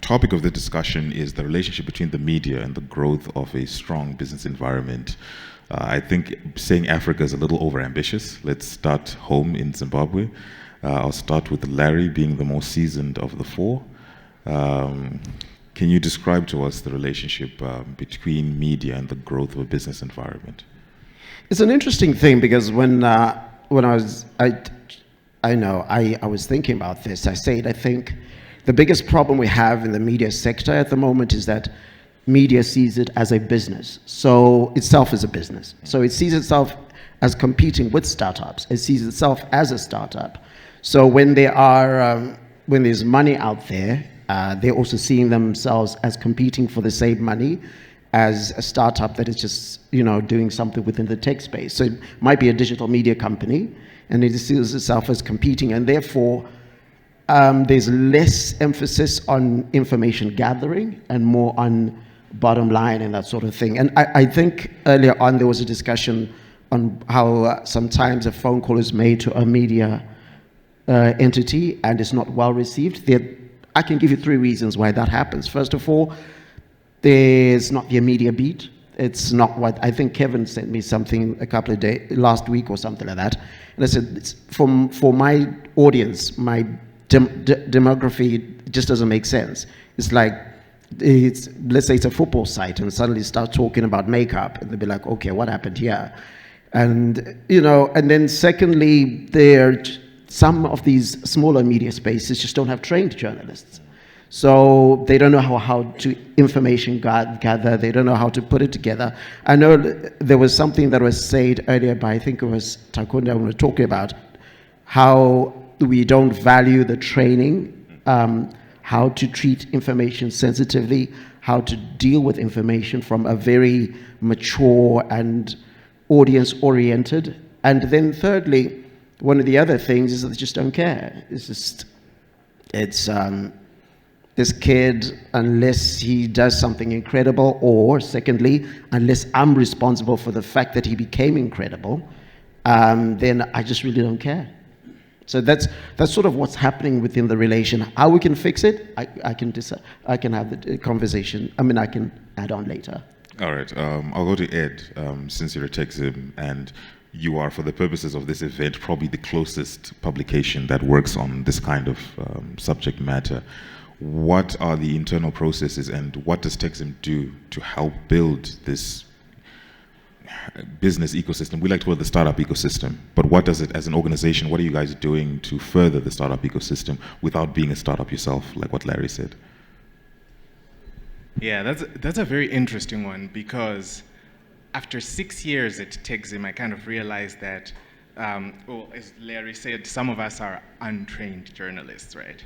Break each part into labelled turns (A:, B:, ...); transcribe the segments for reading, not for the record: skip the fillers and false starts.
A: topic of the discussion is the relationship between the media and the growth of a strong business environment. I think saying Africa is a little overambitious. Let's start home in Zimbabwe. I'll start with Larry being the most seasoned of the four. Can you describe to us the relationship between media and the growth of a business environment?
B: It's an interesting thing because when I was thinking about this, I think the biggest problem we have in the media sector at the moment is that media sees it as a business. So itself is a business. So it sees itself as competing with startups. It sees itself as a startup. So when there's money out there, they're also seeing themselves as competing for the same money as a startup that is just, doing something within the tech space. So it might be a digital media company, and it sees itself as competing, and therefore there's less emphasis on information gathering and more on bottom line and that sort of thing. And I think earlier on there was a discussion on how sometimes a phone call is made to a media entity and it's not well received. I can give you 3 reasons why that happens. First of all, there's not the media beat. It's not what I think Kevin sent me something a couple of days last week or something like that, and I said it's for my audience, my demography, it just doesn't make sense. It's like let's say it's a football site and suddenly start talking about makeup and they'll be like, okay, what happened here? And and then secondly, some of these smaller media spaces just don't have trained journalists. So they don't know how to information gather, they don't know how to put it together. I know there was something that was said earlier by, I think it was Takunda, when we were talking about how we don't value the training, how to treat information sensitively, how to deal with information from a very mature and audience-oriented. And then thirdly, one of the other things is that they just don't care. This kid, unless he does something incredible, or secondly, unless I'm responsible for the fact that he became incredible, then I just really don't care. So that's sort of what's happening within the relation. How we can fix it, I can have the conversation. I can add on later.
A: All right, I'll go to Ed, since you're a TECHZIM, and you are, for the purposes of this event, probably the closest publication that works on this kind of subject matter. What are the internal processes, and what does TECHZIM do to help build this business ecosystem? We like to call it the startup ecosystem, but what does it, as an organization, what are you guys doing to further the startup ecosystem without being a startup yourself, like what Larry said?
C: Yeah, that's a very interesting one, because after 6 years at TECHZIM, I kind of realized that, as Larry said, some of us are untrained journalists, right?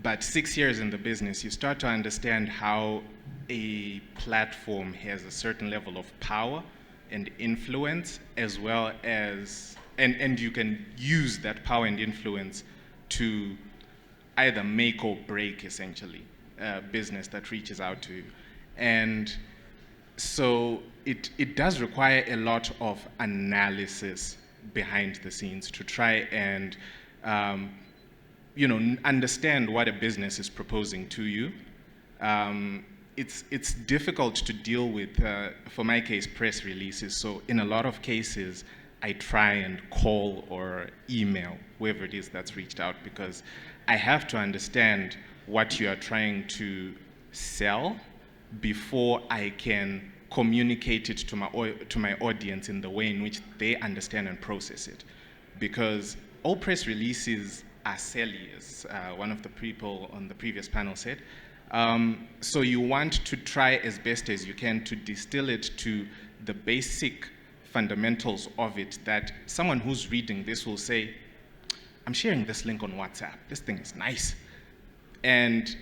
C: But 6 years in the business, you start to understand how a platform has a certain level of power and influence, as well as, and you can use that power and influence to either make or break, essentially, a business that reaches out to you. And so it does require a lot of analysis behind the scenes to try and understand what a business is proposing to you. It's difficult to deal with, for my case, press releases. So in a lot of cases, I try and call or email whoever it is that's reached out, because I have to understand what you are trying to sell before I can communicate it to my audience in the way in which they understand and process it. Because all press releases are silly, as one of the people on the previous panel said. So you want to try as best as you can to distill it to the basic fundamentals of it, that someone who's reading this will say, I'm sharing this link on WhatsApp, this thing is nice. And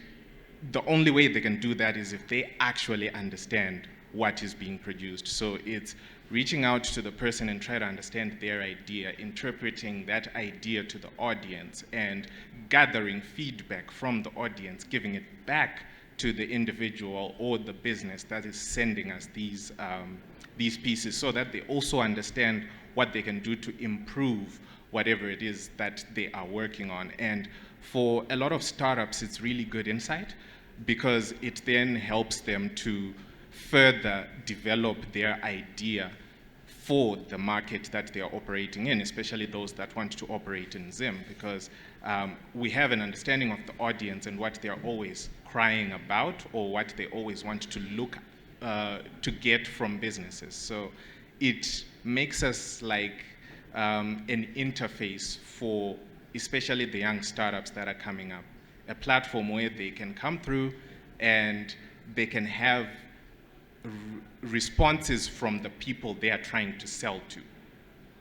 C: the only way they can do that is if they actually understand what is being produced. So it's reaching out to the person and try to understand their idea, interpreting that idea to the audience, and gathering feedback from the audience, giving it back to the individual or the business that is sending us these pieces, so that they also understand what they can do to improve whatever it is that they are working on. And for a lot of startups, it's really good insight, because it then helps them to further develop their idea for the market that they are operating in, especially those that want to operate in Zim, because we have an understanding of the audience and what they are always crying about or what they always want to look to get from businesses. So it makes us like an interface for especially the young startups that are coming up, a platform where they can come through and they can have responses from the people they are trying to sell to.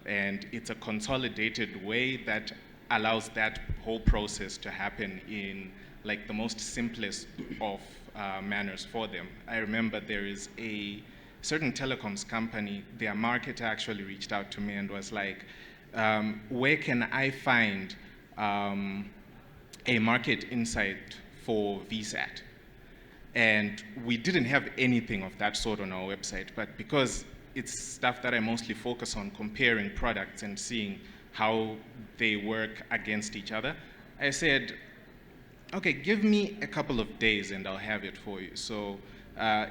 C: And it's a consolidated way that allows that whole process to happen in like the most simplest of manners for them. I remember there is a certain telecoms company, their marketer actually reached out to me and was like, where can I find a market insight for VSAT? And we didn't have anything of that sort on our website, but because it's stuff that I mostly focus on, comparing products and seeing how they work against each other, I said, okay, give me a couple of days and I'll have it for you. So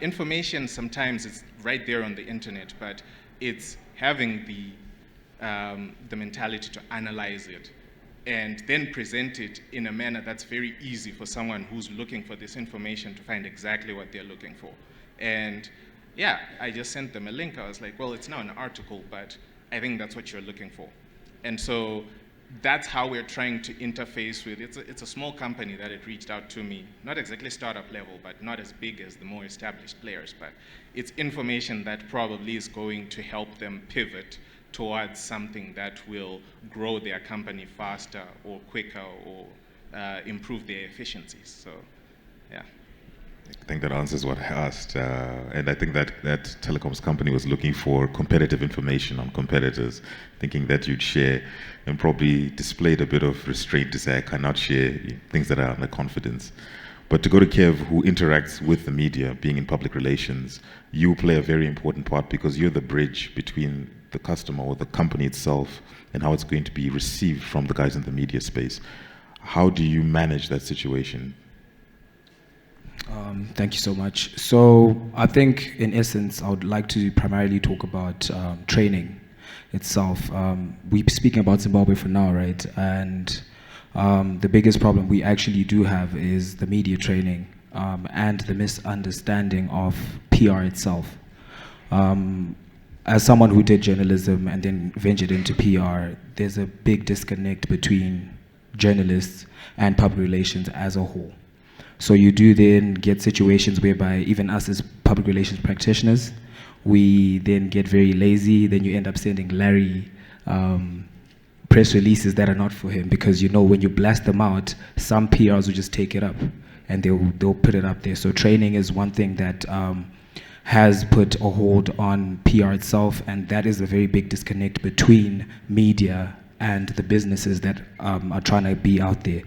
C: information sometimes is right there on the internet, but it's having the mentality to analyze it and then present it in a manner that's very easy for someone who's looking for this information to find exactly what they're looking for. And yeah, I just sent them a link. I was like, well, it's now an article, but I think that's what you're looking for. And so that's how we're trying to interface with, it's a small company that it reached out to me, not exactly startup level, but not as big as the more established players, but it's information that probably is going to help them pivot towards something that will grow their company faster or quicker or improve their efficiencies. So, yeah.
A: I think that answers what I asked. And I think that that telecoms company was looking for competitive information on competitors, thinking that you'd share, and probably displayed a bit of restraint to say, I cannot share things that are under confidence. But to go to Kev, who interacts with the media, being in public relations, you play a very important part because you're the bridge between the customer or the company itself and how it's going to be received from the guys in the media space. How do you manage that situation?
D: Thank you so much. So I think in essence, I would like to primarily talk about training itself. We're speaking about Zimbabwe for now, right? And the biggest problem we actually do have is the media training and the misunderstanding of PR itself. As someone who did journalism and then ventured into PR, there's a big disconnect between journalists and public relations as a whole. So you do then get situations whereby even us as public relations practitioners, we then get very lazy, then you end up sending Larry press releases that are not for him, because you know when you blast them out, some PRs will just take it up and they'll put it up there. So training is one thing that has put a hold on PR itself, and that is a very big disconnect between media and the businesses that are trying to be out there.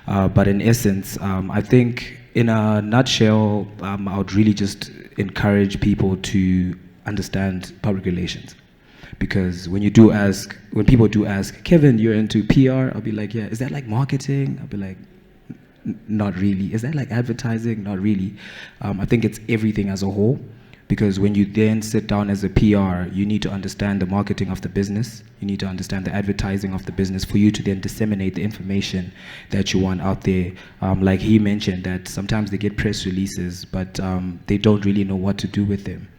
D: But in essence, I think in a nutshell, I would really just encourage people to understand public relations. Because when people do ask, Kevin, you're into PR? I'll be like, yeah. Is that like marketing? I'll be like, not really. Is that like advertising? Not really. I think it's everything as a whole. Because when you then sit down as a PR, you need to understand the marketing of the business. You need to understand the advertising of the business for you to then disseminate the information that you want out there. Like he mentioned, that sometimes they get press releases, but they don't really know what to do with them.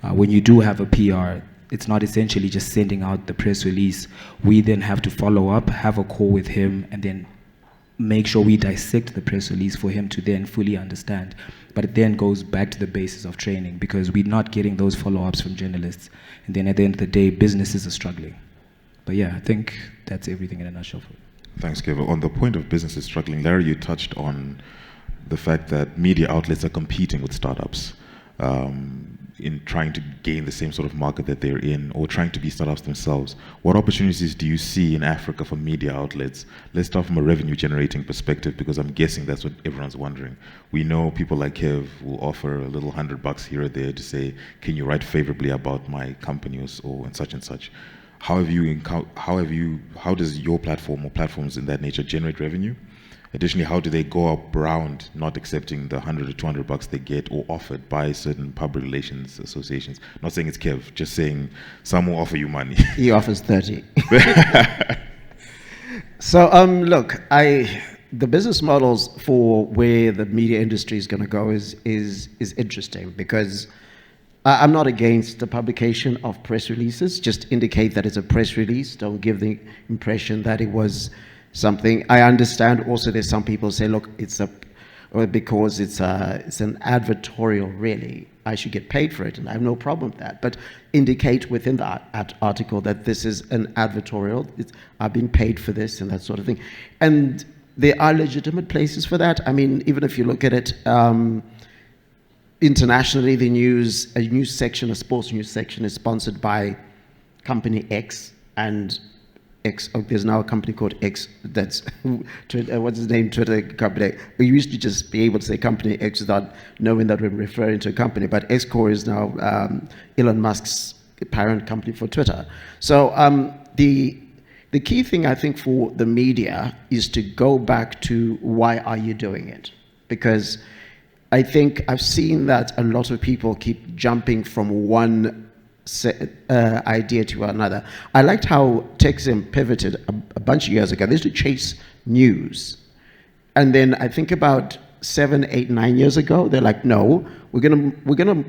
D: When you do have a PR, it's not essentially just sending out the press release. We then have to follow up, have a call with him, and then make sure we dissect the press release for him to then fully understand. But it then goes back to the basis of training, because we're not getting those follow-ups from journalists. And then at the end of the day, businesses are struggling. But yeah, I think that's everything in a nutshell.
A: Thanks, Kevin. On the point of businesses struggling, Larry, you touched on the fact that media outlets are competing with startups in trying to gain the same sort of market that they're in, or trying to be startups themselves. What opportunities do you see in Africa for media outlets? Let's start from a revenue generating perspective, because I'm guessing that's what everyone's wondering. We know people like Kev will offer a little $100 here or there to say, can you write favorably about my company or and such and such? How does your platform or platforms in that nature generate revenue? Additionally, how do they go around not accepting the 100 or 200 bucks they get or offered by certain public relations associations? Not saying it's Kev, just saying some will offer you money.
B: He offers 30. So look, the business models for where the media industry is going to go is interesting, because I'm not against the publication of press releases. Just indicate that it's a press release. Don't give the impression that it was something. I understand also there's some people say, look, because it's an advertorial, really, I should get paid for it, and I have no problem with that. But indicate within that article that this is an advertorial. I've been paid for this and that sort of thing. And there are legitimate places for that. I mean, even if you look at it internationally, a news section, a sports news section, is sponsored by company X, and there's now a company called X that's, what's his name, Twitter company. We used to just be able to say company X without knowing that we're referring to a company, but X-Core is now Elon Musk's parent company for Twitter. So the key thing, I think, for the media is to go back to why are you doing it? Because I think I've seen that a lot of people keep jumping from one idea to another. I liked how TECHZIM pivoted a bunch of years ago. They used to chase news. And then I think about 7, 8, 9 years ago, they're like, no, we're gonna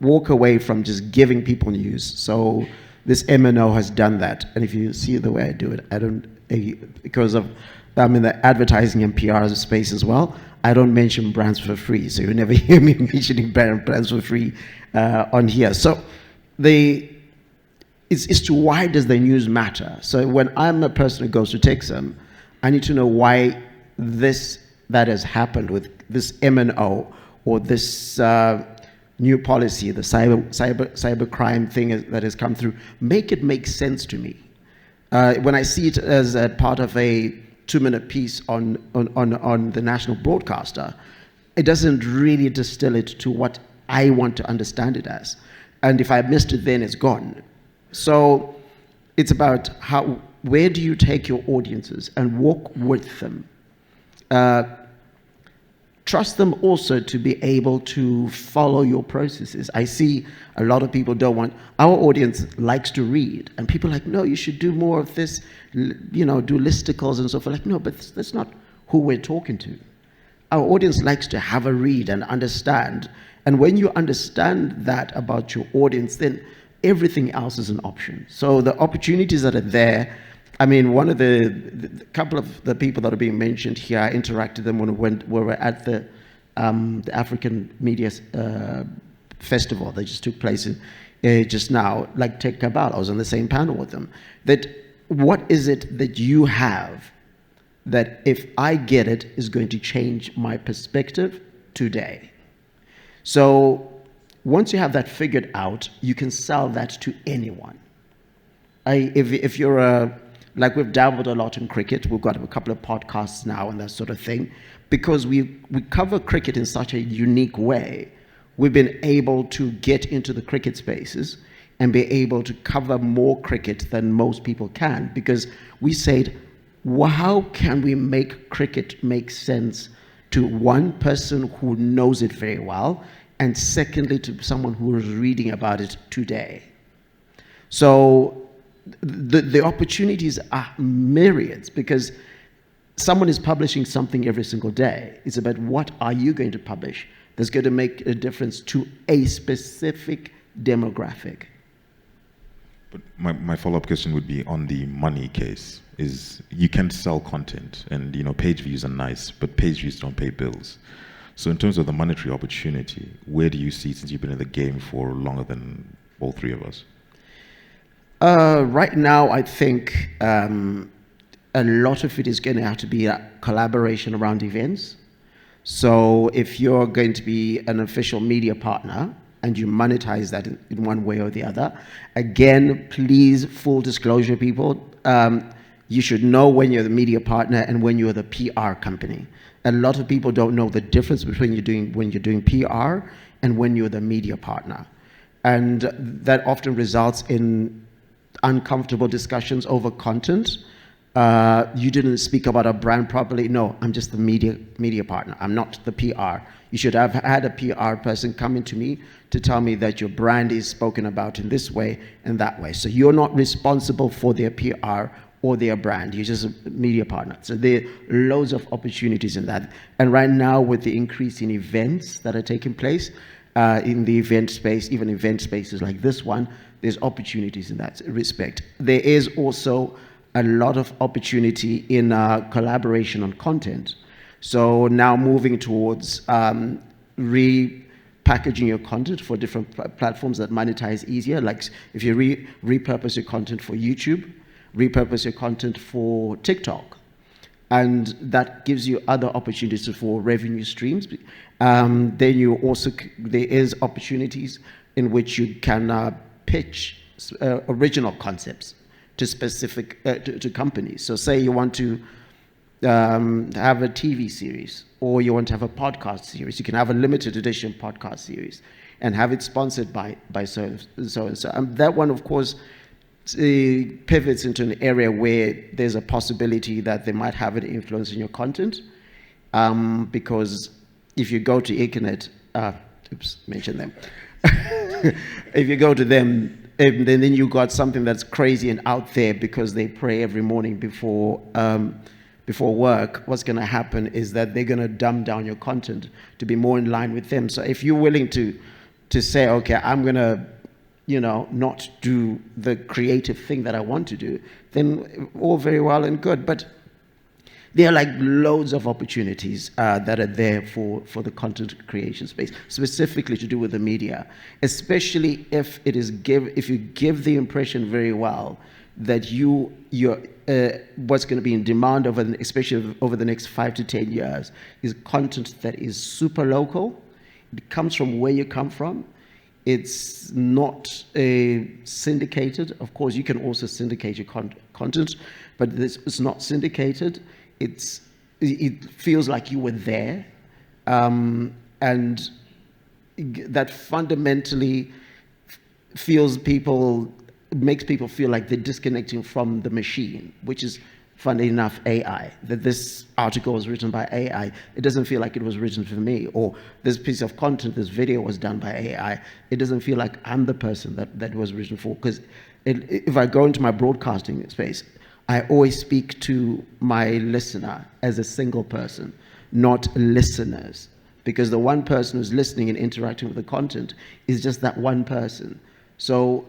B: walk away from just giving people news. So this MNO has done that. And if you see the way I do it, because I'm in the advertising and PR space as well, I don't mention brands for free. So you never hear me mentioning brands for free on here. So it's to why does the news matter? So when I'm a person who goes to TECHZIM, I need to know why that has happened with this MNO or this new policy, the cyber crime thing that has come through. Make it make sense to me. When I see it as a part of a 2-minute piece on the national broadcaster, it doesn't really distill it to what I want to understand it as. And if I missed it, then it's gone. So it's about where do you take your audiences and walk with them. Trust them also to be able to follow your processes. I see a lot of people don't want, our audience likes to read, and people are like, no, you should do more of this, do listicles and so forth. Like, no, but that's not who we're talking to. Our audience likes to have a read and understand. And when you understand that about your audience, then everything else is an option. So the opportunities that are there, I mean, one of the couple of the people that are being mentioned here, I interacted with them when we were at the African Media Festival that just took place just now, like Tech Cabal. I was on the same panel with them. That what is it that you have that if I get it is going to change my perspective today? So once you have that figured out, you can sell that to anyone. If you're like we've dabbled a lot in cricket, we've got a couple of podcasts now and that sort of thing, because we cover cricket in such a unique way. We've been able to get into the cricket spaces and be able to cover more cricket than most people can, because we said, well, how can we make cricket make sense to one person who knows it very well, and secondly to someone who is reading about it today. So the opportunities are myriads, because someone is publishing something every single day. It's about what are you going to publish that's going to make a difference to a specific demographic.
A: But my follow-up question would be on the money case. Is you can sell content, and page views are nice, but page views don't pay bills. So in terms of the monetary opportunity, where do you see, since you've been in the game for longer than all three of us?
B: Right now, I think a lot of it is going to have to be a collaboration around events. So if you're going to be an official media partner and you monetize that in one way or the other, again, please, full disclosure, people, you should know when you're the media partner and when you're the PR company. A lot of people don't know the difference between when you're doing PR and when you're the media partner. And that often results in uncomfortable discussions over content, You didn't speak about our brand properly. No, I'm just the media partner. I'm not the PR. You should have had a PR person coming to me to tell me that your brand is spoken about in this way and that way. So you're not responsible for their PR or their brand. You're just a media partner. So there are loads of opportunities in that. And right now, with the increase in events that are taking place in the event space, even event spaces like this one, there's opportunities in that respect. There is also a lot of opportunity in collaboration on content. So now moving towards repackaging your content for different platforms that monetize easier. Like if you repurpose your content for YouTube, repurpose your content for TikTok, and that gives you other opportunities for revenue streams. Then you also, there is opportunities in which you can pitch original concepts to specific to companies. So say you want to have a TV series, or you want to have a podcast series. You can have a limited edition podcast series and have it sponsored by so and so. That one, of course, pivots into an area where there's a possibility that they might have an influence in your content, because if you go to Econet, mention them. If you go to them, then you got something that's crazy and out there because they pray every morning before work. What's going to happen is that they're going to dumb down your content to be more in line with them. So if you're willing to say, okay, I'm going to, not do the creative thing that I want to do, then all very well and good. But there are like loads of opportunities that are there for the content creation space, specifically to do with the media, especially if you give the impression very well that you're what's going to be in demand especially over the next 5 to 10 years is content that is super local. It comes from where you come from. It's not syndicated. Of course, you can also syndicate your content, but it's not syndicated. It feels like you were there, and that fundamentally makes people feel like they're disconnecting from the machine, which is, funny enough, AI. That this article was written by AI. It doesn't feel like it was written for me. Or this piece of content, this video was done by AI. It doesn't feel like I'm the person that was written for. Because if I go into my broadcasting space, I always speak to my listener as a single person, not listeners. Because the one person who's listening and interacting with the content is just that one person. So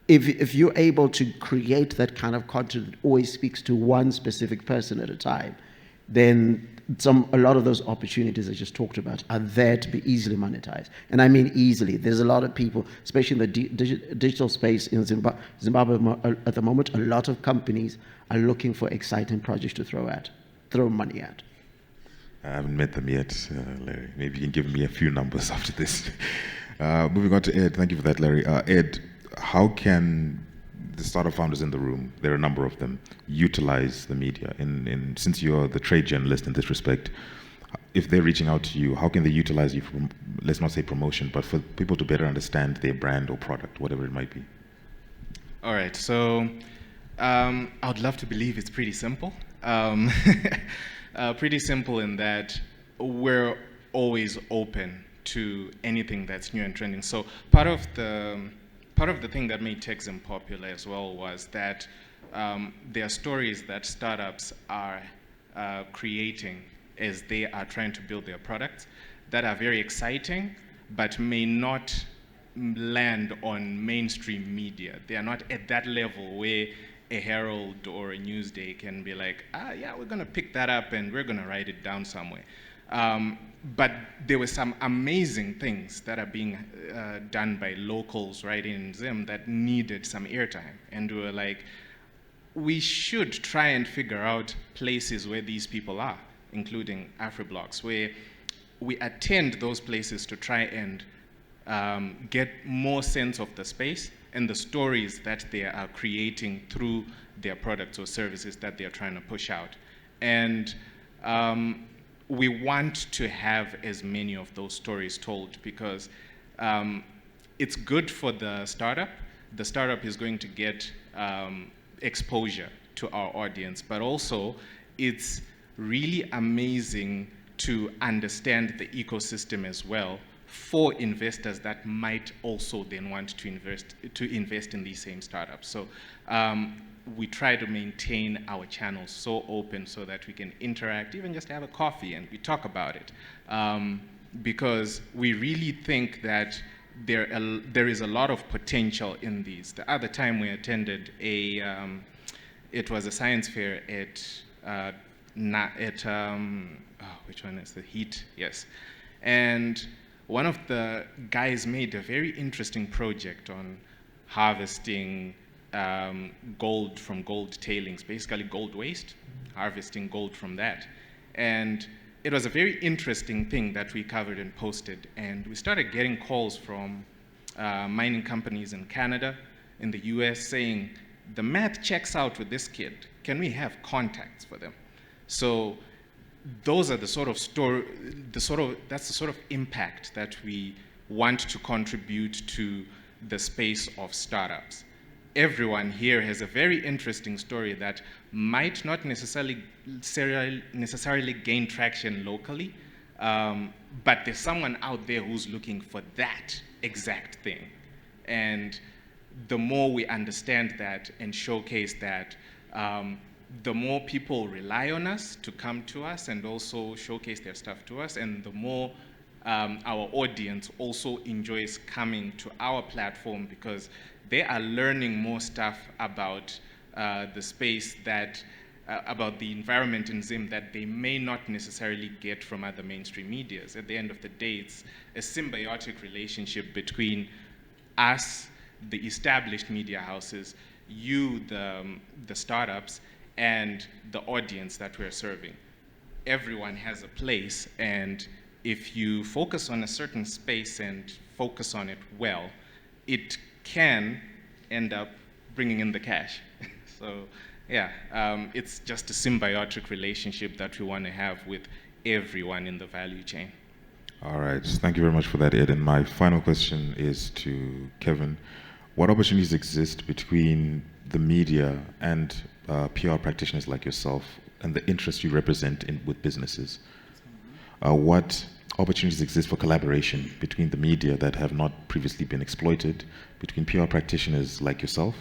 B: if you're able to create that kind of content that always speaks to one specific person at a time, then a lot of those opportunities I just talked about are there to be easily monetized. And I mean easily. There's a lot of people, especially in the digital space in Zimbabwe at the moment, a lot of companies are looking for exciting projects to throw money at.
A: I haven't met them yet, Larry. Maybe you can give me a few numbers after this. Moving on to Ed. Thank you for that, Larry. Ed, how can the startup founders in the room, there are a number of them, utilize the media? Since you're the trade journalist in this respect, if they're reaching out to you, how can they utilize you for, let's not say promotion, but for people to better understand their brand or product, whatever it might be?
C: All right, so I would love to believe it's pretty simple. Pretty simple in that we're always open to anything that's new and trending. So part of the thing that made TECHZIM popular as well was that there are stories that startups are creating as they are trying to build their products that are very exciting, but may not land on mainstream media. They are not at that level where a Herald or a Newsday can be like, yeah, we're gonna pick that up and we're gonna write it down somewhere. But there were some amazing things that are being done by locals right in Zim that needed some airtime. And we were like, we should try and figure out places where these people are, including AfriBlocks, where we attend those places to try and get more sense of the space and the stories that they are creating through their products or services that they are trying to push out. And we want to have as many of those stories told because it's good for the startup. The startup is going to get exposure to our audience, but also it's really amazing to understand the ecosystem as well for investors that might also then want to invest in these same startups. So we try to maintain our channels so open so that we can interact, even just have a coffee and we talk about it. Because we really think that there is a lot of potential in these. The other time we attended it was a science fair at which one is the Heat? Yes. And one of the guys made a very interesting project on harvesting gold from gold tailings, basically gold waste, harvesting gold from that. And it was a very interesting thing that we covered and posted. And we started getting calls from mining companies in Canada, in the US, saying, the math checks out with this kid. Can we have contacts for them? So those are the sort of that's the sort of impact that we want to contribute to the space of startups. Everyone here has a very interesting story that might not necessarily gain traction locally, but there's someone out there who's looking for that exact thing. And the more we understand that and showcase that, the more people rely on us to come to us and also showcase their stuff to us, and the more our audience also enjoys coming to our platform because they are learning more stuff about the space about the environment in Zim that they may not necessarily get from other mainstream medias. At the end of the day, it's a symbiotic relationship between us, the established media houses, you, the startups, and the audience that we're serving. Everyone has a place, and if you focus on a certain space and focus on it well, it can end up bringing in the cash. So yeah, it's just a symbiotic relationship that we want to have with everyone in the value chain.
A: All right, thank you very much for that, Ed. And my final question is to Kevin. What opportunities exist between the media and PR practitioners like yourself and the interests you represent with businesses? What opportunities exist for collaboration between the media that have not previously been exploited, between PR practitioners like yourself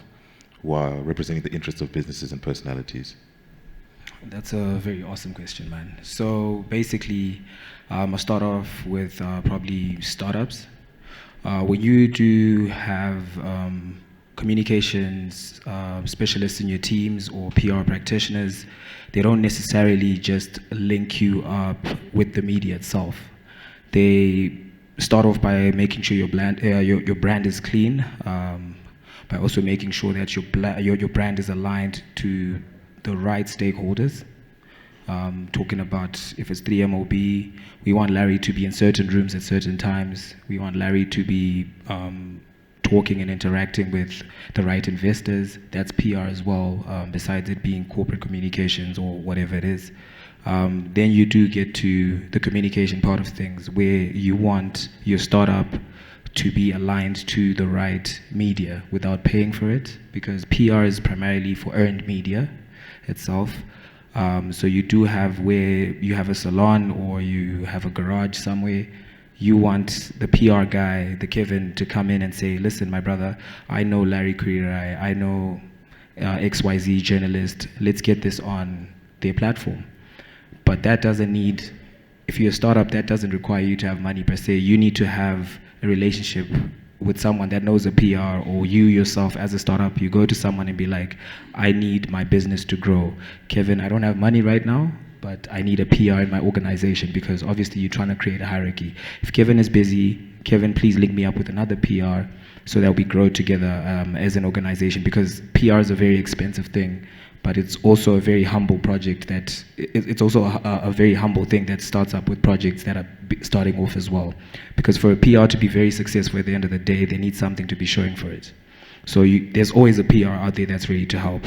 A: who are representing the interests of businesses and personalities?
D: That's a very awesome question, man. So basically, I'll start off with probably startups. When you do have communications specialists in your teams or PR practitioners, they don't necessarily just link you up with the media itself. They start off by making sure your brand is clean, by also making sure that your brand is aligned to the right stakeholders. Talking about if it's 3MOB, we want Larry to be in certain rooms at certain times. We want Larry to be talking and interacting with the right investors. That's PR as well, besides it being corporate communications or whatever it is. Then you do get to the communication part of things where you want your startup to be aligned to the right media without paying for it, because PR is primarily for earned media itself. So you do have where you have a salon or you have a garage somewhere, you want the PR guy, the Kevin, to come in and say, listen, my brother, I know Larry Kwirirayi, I know XYZ journalist, let's get this on their platform. But that doesn't need, if you're a startup, that doesn't require you to have money per se. You need to have a relationship with someone that knows a PR, or you yourself as a startup, you go to someone and be like, I need my business to grow. Kevin, I don't have money right now, but I need a PR in my organization, because obviously you're trying to create a hierarchy. If Kevin is busy, Kevin, please link me up with another PR so that we grow together as an organization, because PR is a very expensive thing, but it's also a very humble project that, it's also a very humble thing that starts up with projects that are starting off as well. Because for a PR to be very successful at the end of the day, they need something to be showing for it. So there's always a PR out there that's ready to help.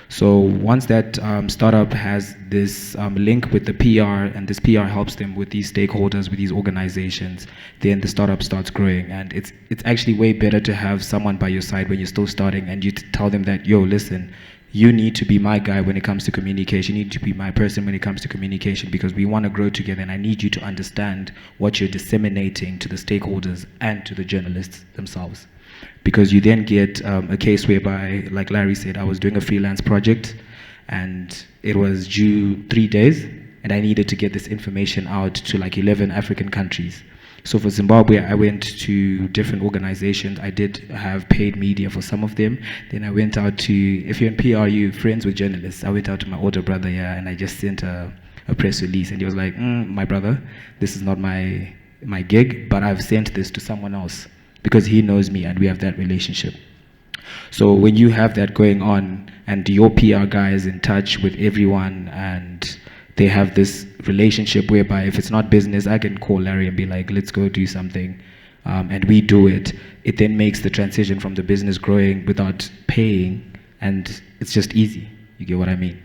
D: So once that startup has this link with the PR, and this PR helps them with these stakeholders, with these organizations, then the startup starts growing. And it's actually way better to have someone by your side when you're still starting, and you tell them that, yo, listen, you need to be my guy when it comes to communication. You need to be my person when it comes to communication, because we want to grow together, and I need you to understand what you're disseminating to the stakeholders and to the journalists themselves. Because you then get a case whereby, like Larry said, I was doing a freelance project and it was due 3 days, and I needed to get this information out to like 11 African countries. So for Zimbabwe, I went to different organizations. I did have paid media for some of them. Then I went out to, if you're in PR, you're friends with journalists. I went out to my older brother, and I just sent a press release. And he was like, my brother, this is not my gig, but I've sent this to someone else because he knows me and we have that relationship. So when you have that going on and your PR guy is in touch with everyone and they have this relationship whereby if it's not business, I can call Larry and be like, let's go do something, and we do it. It then makes the transition from the business growing without paying, and it's just easy. You get what I mean?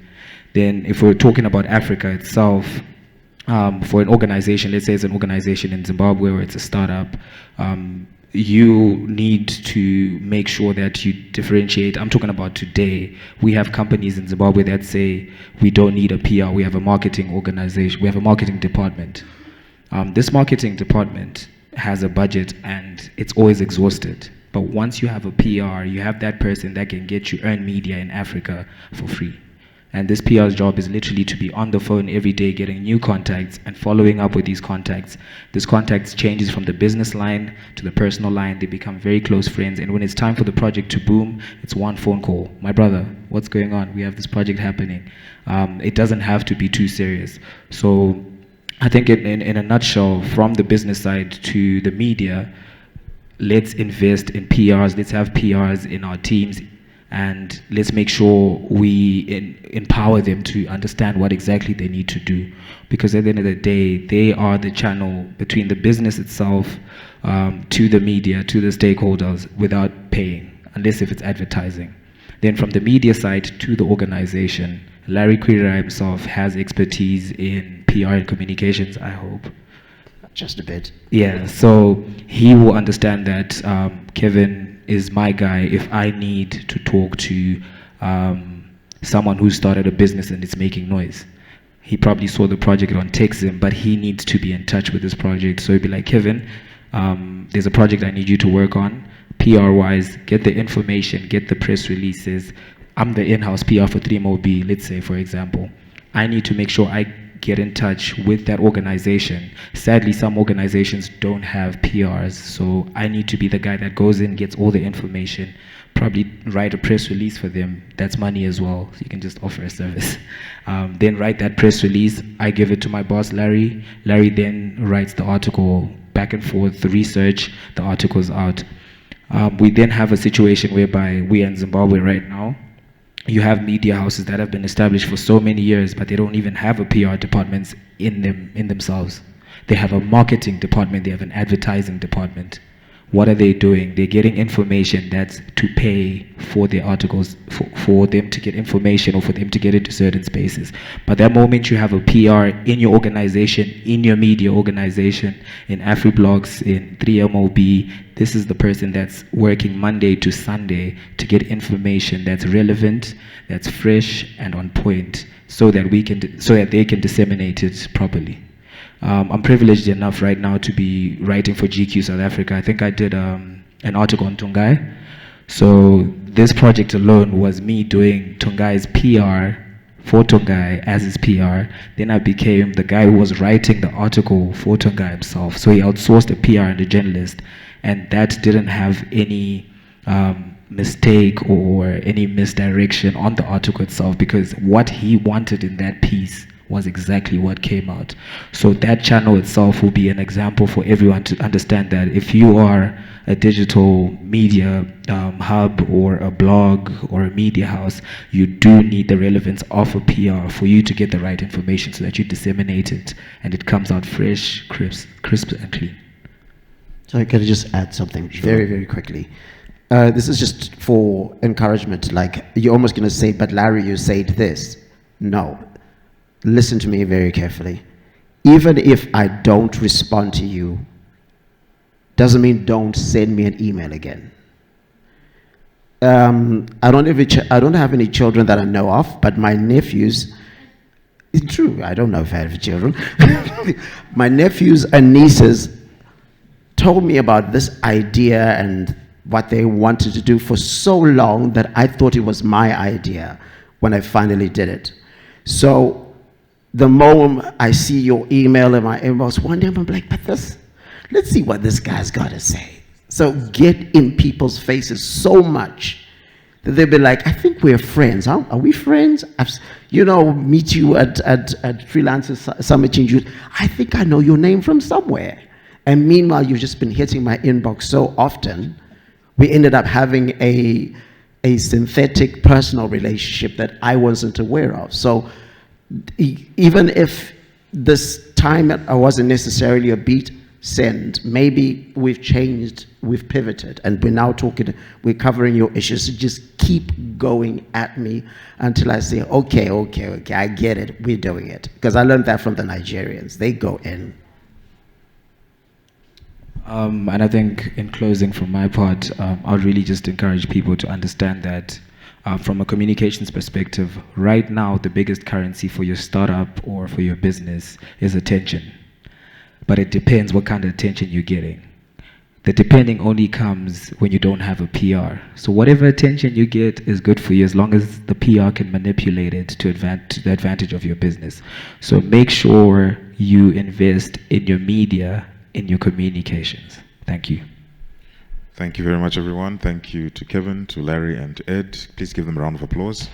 D: Then if we're talking about Africa itself, for an organization, let's say it's an organization in Zimbabwe or it's a startup, you need to make sure that you differentiate. I'm talking about today. We have companies in Zimbabwe that say we don't need a PR, we have a marketing organization, we have a marketing department. This marketing department has a budget and it's always exhausted. But once you have a PR, you have that person that can get you earned media in Africa for free. And this PR's job is literally to be on the phone every day, getting new contacts and following up with these contacts. This contacts changes from the business line to the personal line. They become very close friends. And when it's time for the project to boom, it's one phone call. My brother, what's going on? We have this project happening. It doesn't have to be too serious. So I think in a nutshell, from the business side to the media, let's invest in PRs. Let's have PRs in our teams. And let's make sure we empower them to understand what exactly they need to do. Because at the end of the day, they are the channel between the business itself to the media, to the stakeholders, without paying, unless if it's advertising. Then from the media side to the organization, Larry Kwirirayi himself has expertise in PR and communications, I hope.
B: Just a bit.
D: Yeah, so he will understand that Kevin is my guy if I need to talk to someone who started a business and it's making noise. He probably saw the project on TECHZIM, but he needs to be in touch with this project. So he'd be like, Kevin, there's a project I need you to work on. PR-wise, get the information, get the press releases. I'm the in-house PR for 3MOB, let's say, for example. I need to make sure I get in touch with that organization. Sadly, some organizations don't have PRs, so I need to be the guy that goes in, gets all the information, probably write a press release for them. That's money as well, so you can just offer a service. Then write that press release, I give it to my boss, Larry. Larry then writes the article, back and forth, the research, the article's out. We then have a situation whereby we are in Zimbabwe right now. You have media houses that have been established for so many years, but they don't even have a PR department in themselves. They have a marketing department, they have an advertising department. What are they doing? They're getting information that's to pay for their articles, for them to get information or for them to get into certain spaces. But that moment you have a PR in your organization, in your media organization, in AfriBlogs, in 3MOB, this is the person that's working Monday to Sunday to get information that's relevant, that's fresh and on point, so that they can disseminate it properly. I'm privileged enough right now to be writing for GQ South Africa. I think I did an article on Tongai. So this project alone was me doing Tongai's PR for Tongai as his PR. Then I became the guy who was writing the article for Tongai himself. So he outsourced a PR and a journalist, and that didn't have any mistake or any misdirection on the article itself, because what he wanted in that piece was exactly what came out. So that channel itself will be an example for everyone to understand that if you are a digital media hub or a blog or a media house, you do need the relevance of a PR for you to get the right information so that you disseminate it and it comes out fresh, crisp and clean.
B: So can I just add something very, very quickly? This is just for encouragement. Like, you're almost going to say, but Larry, you said this. No. Listen to me very carefully. Even if I don't respond to you, doesn't mean don't send me an email again. I don't have any children that I know of, but my nephews. It's true. I don't know if I have children. My nephews and nieces told me about this idea and what they wanted to do for so long that I thought it was my idea when I finally did it. So the moment I see your email in my inbox, one day I'm like, but let's see what this guy's got to say. So get in people's faces so much that they'll be like, I think we're friends. Huh? Are we friends? Meet you at Freelancers Summit in June. I think I know your name from somewhere. And meanwhile, you've just been hitting my inbox so often, we ended up having a synthetic personal relationship that I wasn't aware of. So even if this time I wasn't necessarily a beat send, maybe we've changed, we've pivoted, and we're covering your issues. So just keep going at me until I say, okay, I get it, we're doing it. Because I learned that from the Nigerians. They go in.
D: And I think in closing from my part, I would really just encourage people to understand that from a communications perspective, right now, the biggest currency for your startup or for your business is attention. But it depends what kind of attention you're getting. The depending only comes when you don't have a PR. So whatever attention you get is good for you as long as the PR can manipulate it to the advantage of your business. So make sure you invest in your media, in your communications. Thank you.
A: Thank you very much, everyone. Thank you to Kevin, to Larry, and to Ed. Please give them a round of applause.